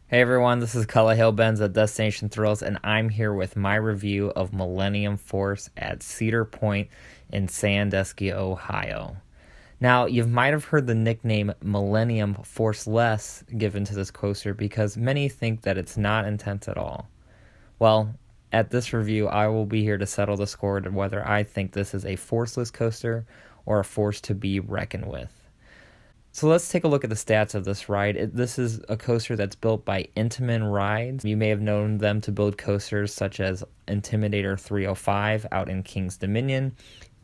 Hey everyone, this is Cullah Hillbends at Destination Thrills, and I'm here with my review of Millennium Force at Cedar Point in Sandusky, Ohio. Now, you might have heard the nickname Millennium Forceless given to this coaster because many think that it's not intense at all. Well, at this review, I will be here to settle the score to whether I think this is a forceless coaster or a force to be reckoned with. So let's take a look at the stats of this ride. This is a coaster that's built by Intamin Rides. You may have known them to build coasters such as Intimidator 305 out in King's Dominion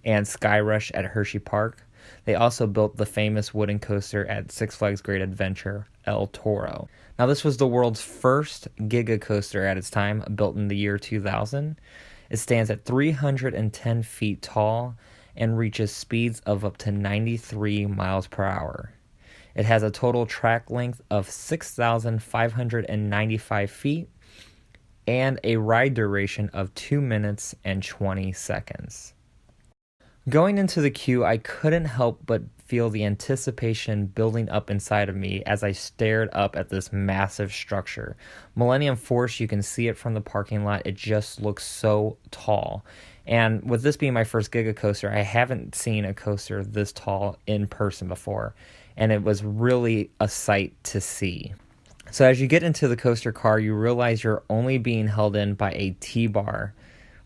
and Skyrush at Hershey Park. They also built the famous wooden coaster at Six Flags Great Adventure, El Toro. Now this was the world's first Giga coaster at its time, built in the year 2000. It stands at 310 feet tall and reaches speeds of up to 93 miles per hour. It has a total track length of 6,595 feet and a ride duration of 2 minutes and 20 seconds. Going into the queue, I couldn't help but feel the anticipation building up inside of me as I stared up at this massive structure. Millennium Force, you can see it from the parking lot. It just looks so tall. And with this being my first Giga coaster, I haven't seen a coaster this tall in person before. And it was really a sight to see. So as you get into the coaster car, you realize you're only being held in by a T-bar,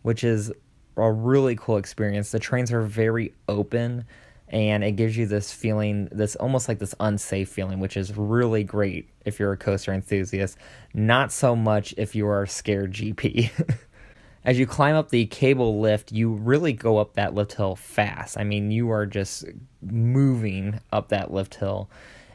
which is a really cool experience. The trains are very open, and it gives you this feeling, this almost like this unsafe feeling, which is really great if you're a coaster enthusiast. Not so much if you are a scared GP. As you climb up the cable lift, you really go up that lift hill fast. I mean, you are just moving up that lift hill,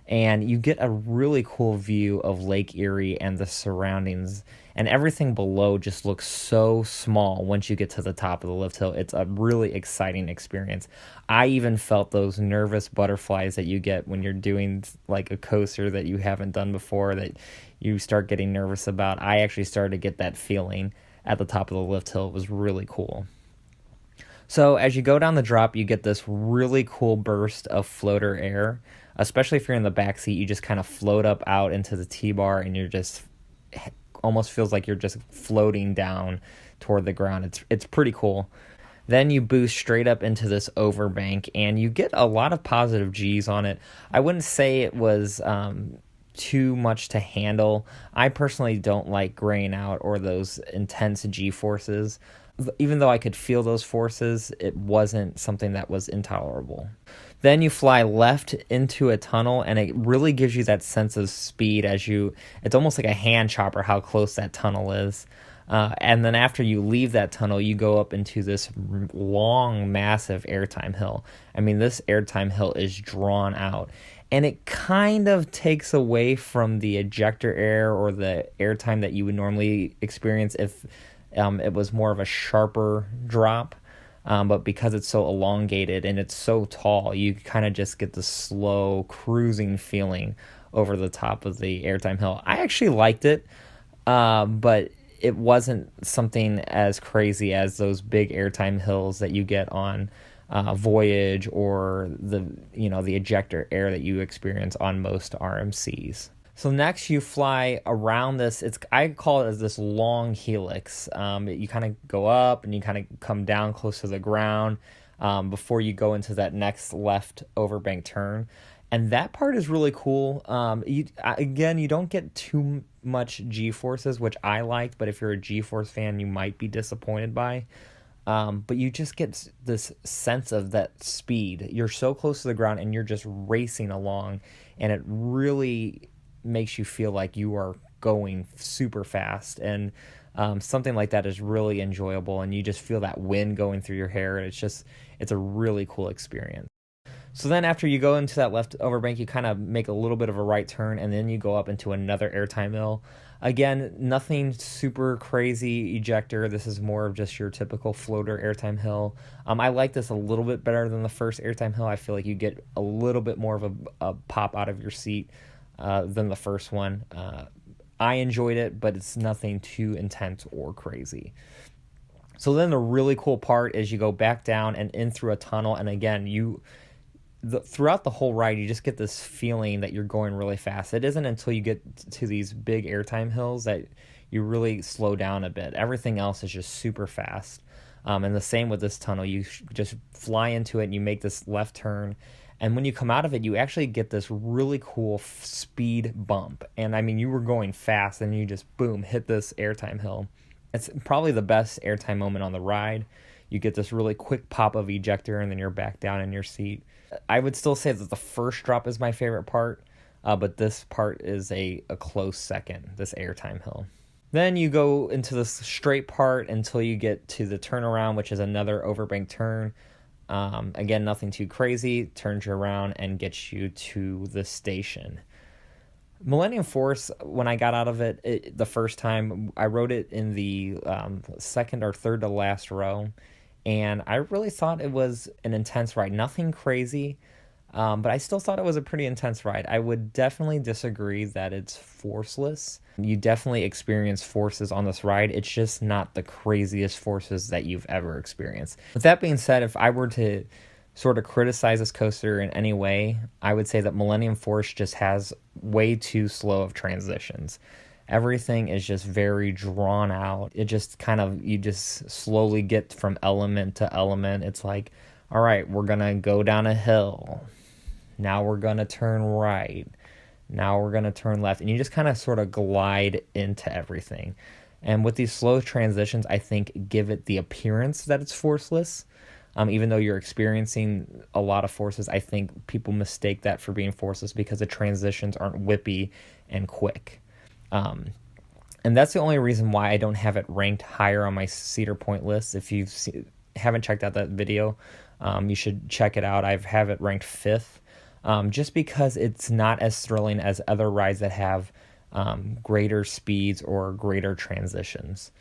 and you get a really cool view of Lake Erie and the surroundings, and everything below just looks so small once you get to the top of the lift hill. It's a really exciting experience. I even felt those nervous butterflies that you get when you're doing like a coaster that you haven't done before, that you start getting nervous about. I actually started to get that feeling at the top of the lift hill. It was really cool. So as you go down the drop, you get this really cool burst of floater air, especially if you're in the back seat. You just kind of float up out into the T-bar, and you're just almost feels like you're just floating down toward the ground. It's pretty cool. Then you boost straight up into this overbank, and you get a lot of positive G's on it. I wouldn't say it was too much to handle. I personally don't like graying out or those intense G forces. Even though I could feel those forces, it wasn't something that was intolerable. Then you fly left into a tunnel, and it really gives you that sense of speed it's almost like a hand chopper how close that tunnel is. And then after you leave that tunnel, you go up into this long, massive airtime hill. I mean, this airtime hill is drawn out. And it kind of takes away from the ejector air or the airtime that you would normally experience if it was more of a sharper drop. But because it's so elongated and it's so tall, you kind of just get the slow cruising feeling over the top of the airtime hill. I actually liked it, but it wasn't something as crazy as those big airtime hills that you get on Voyage or the ejector air that you experience on most RMCs. So next you fly around this. I call it as this long helix. You kind of go up and you kind of come down close to the ground before you go into that next left overbank turn. And that part is really cool. You don't get too much G-forces, which I liked, but if you're a G-force fan, you might be disappointed by. But you just get this sense of that speed. You're so close to the ground and you're just racing along, and it really makes you feel like you are going super fast. And something like that is really enjoyable, and you just feel that wind going through your hair. It's a really cool experience. So then after you go into that left overbank, you kind of make a little bit of a right turn, and then you go up into another airtime hill. Again, nothing super crazy ejector. This is more of just your typical floater airtime hill. I like this a little bit better than the first airtime hill. I feel like you get a little bit more of a pop out of your seat than the first one. I enjoyed it, but it's nothing too intense or crazy. So then the really cool part is you go back down and in through a tunnel, and again, throughout the whole ride, you just get this feeling that you're going really fast. It isn't until you get to these big airtime hills that you really slow down a bit. Everything else is just super fast. And the same with this tunnel. You just fly into it and you make this left turn. And when you come out of it, you actually get this really cool speed bump. And I mean, you were going fast and you just, boom, hit this airtime hill. It's probably the best airtime moment on the ride. You get this really quick pop of ejector and then you're back down in your seat. I would still say that the first drop is my favorite part, but this part is a close second, this airtime hill. Then you go into this straight part until you get to the turnaround, which is another overbank turn. Again, nothing too crazy, turns you around and gets you to the station. Millennium Force, when I got out of it the first time, I rode it in the second or third to last row, and I really thought it was an intense ride. Nothing crazy, but I still thought it was a pretty intense ride. I would definitely disagree that it's forceless. You definitely experience forces on this ride. It's just not the craziest forces that you've ever experienced. With that being said, if I were to sort of criticize this coaster in any way, I would say that Millennium Force just has way too slow of transitions. Everything is just very drawn out. It just kind of, you just slowly get from element to element. It's like, all right, we're going to go down a hill. Now we're going to turn right. Now we're going to turn left. And you just kind of sort of glide into everything. And with these slow transitions, I think give it the appearance that it's forceless. Even though you're experiencing a lot of forces, I think people mistake that for being forceless because the transitions aren't whippy and quick. And that's the only reason why I don't have it ranked higher on my Cedar Point list. If you haven't checked out that video, you should check it out. I have it ranked 5th, just because it's not as thrilling as other rides that have greater speeds or greater transitions.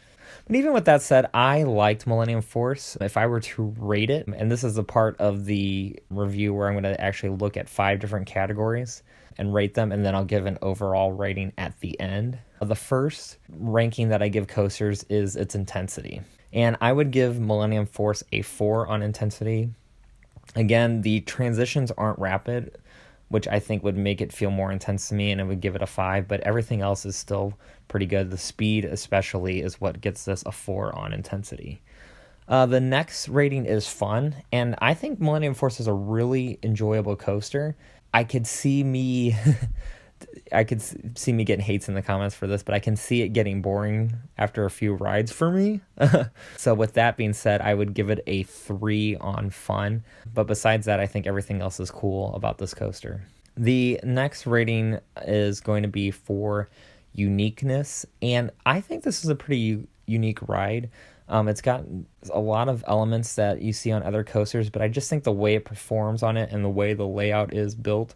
But even with that said, I liked Millennium Force. If I were to rate it, and this is a part of the review where I'm going to actually look at 5 different categories and rate them, and then I'll give an overall rating at the end. The first ranking that I give coasters is its intensity. And I would give Millennium Force a 4 on intensity. Again, the transitions aren't rapid, which I think would make it feel more intense to me, and it would give it a 5, but everything else is still pretty good. The speed especially is what gets this a 4 on intensity. The next rating is fun, and I think Millennium Force is a really enjoyable coaster. I could see me getting hates in the comments for this, but I can see it getting boring after a few rides for me. So with that being said, I would give it a 3 on fun. But besides that, I think everything else is cool about this coaster. The next rating is going to be for uniqueness, and I think this is a pretty unique ride. It's got a lot of elements that you see on other coasters, but I just think the way it performs on it and the way the layout is built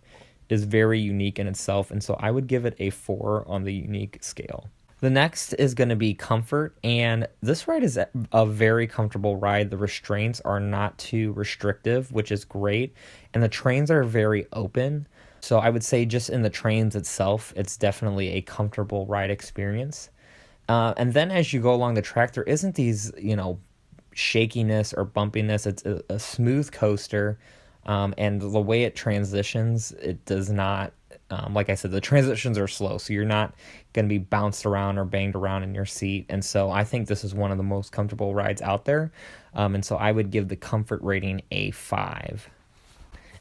is very unique in itself, and so I would give it a 4 on the unique scale. The next is going to be comfort, and this ride is a very comfortable ride. The restraints are not too restrictive, which is great, and the trains are very open, so I would say just in the trains itself, it's definitely a comfortable ride experience. And then as you go along the track, there isn't these, shakiness or bumpiness. It's a smooth coaster. And the way it transitions, it does not, like I said, the transitions are slow, so you're not going to be bounced around or banged around in your seat. And so I think this is one of the most comfortable rides out there. And so I would give the comfort rating a 5.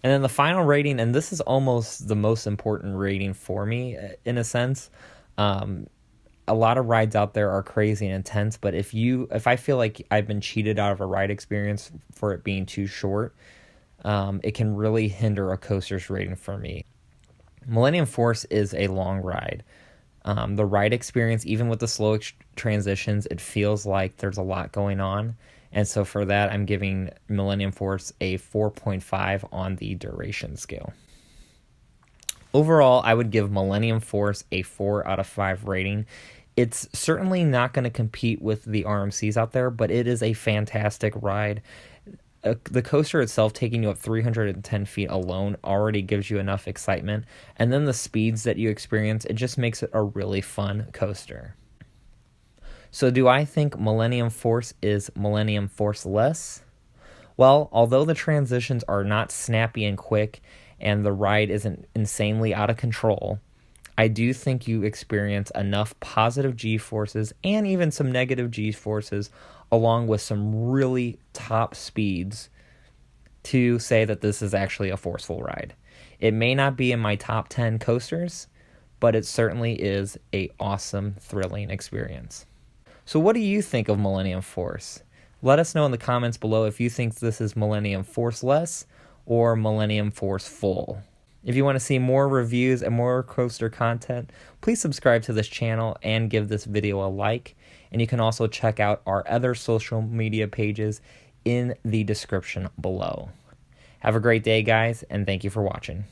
And then the final rating, and this is almost the most important rating for me in a sense. A lot of rides out there are crazy and intense, but if I feel like I've been cheated out of a ride experience for it being too short, it can really hinder a coaster's rating for me. Millennium Force is a long ride. The ride experience, even with the slow transitions, it feels like there's a lot going on. And so for that, I'm giving Millennium Force a 4.5 on the duration scale. Overall, I would give Millennium Force a 4 out of 5 rating. It's certainly not going to compete with the RMCs out there, but it is a fantastic ride. The coaster itself taking you up 310 feet alone already gives you enough excitement. And then the speeds that you experience, it just makes it a really fun coaster. So do I think Millennium Force is Millennium Forceless? Well, although the transitions are not snappy and quick and the ride isn't insanely out of control, I do think you experience enough positive G-forces and even some negative G-forces along with some really top speeds to say that this is actually a forceful ride. It may not be in my top 10 coasters, but it certainly is a awesome, thrilling experience. So what do you think of Millennium Force? Let us know in the comments below if you think this is Millennium Forceless or Millennium Force Full. If you want to see more reviews and more coaster content, please subscribe to this channel and give this video a like. And you can also check out our other social media pages in the description below. Have a great day, guys, and thank you for watching.